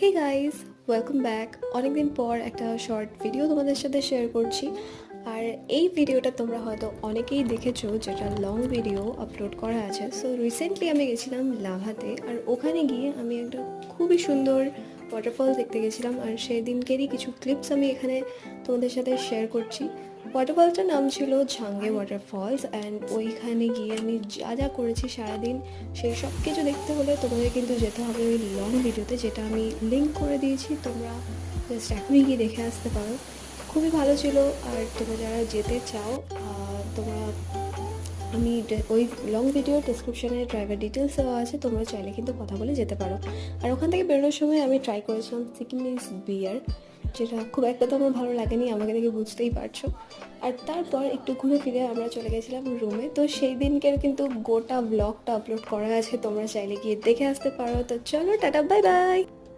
Hey guys, welcome back. অনেকদিন পর একটা শর্ট ভিডিও তোমাদের সাথে শেয়ার করছি। আর এই ভিডিওটা তোমরা হয়তো অনেকেই দেখেছো, যেটা লং ভিডিও আপলোড করা আছে। সো রিসেন্টলি আমি গেছিলাম লাভাতে, আর ওখানে গিয়ে আমি একটা খুবই সুন্দর ওয়াটারফল দেখতে গেছিলাম। আর সেই দিনকেরই কিছু ক্লিপস আমি এখানে তোমাদের সাথে শেয়ার করছি। ওয়াটারফলটার নাম ছিল ঝাঙ্গে ওয়াটারফলস, অ্যান্ড ওইখানে গিয়ে আমি যা যা করেছি সারাদিন, সেই সব কিছু দেখতে হলে তোমাদের কিন্তু যেতে হবে ওই লং ভিডিওতে, যেটা আমি লিঙ্ক করে দিয়েছি। তোমরা জাস্ট এখনই গিয়ে দেখে আসতে পারো, খুবই ভালো ছিল। আর তোমরা যারা যেতে চাও, তোমরা ওই লং ভিডিও ডিসক্রিপশানে ড্রাইভার ডিটেলস দেওয়া আছে, তোমরা চাইলে কিন্তু কথা বলে যেতে পারো। আর ওখান থেকে বেরোনোর সময় আমি ট্রাই করেছিলাম সিকিমিজ বিয়ার, যেটা খুব একটা তো আমার ভালো লাগেনি, আমাকে দেখে বুঝতেই পারছো। আর তারপর একটু ঘুরে ফিরে আমরা চলে গেছিলাম রুমে। তো সেই দিনকের কিন্তু গোটা ব্লগটা আপলোড করা আছে, তোমরা চাইলে গিয়ে দেখে আসতে পারো। তো চলো, টাটা, বাই বাই।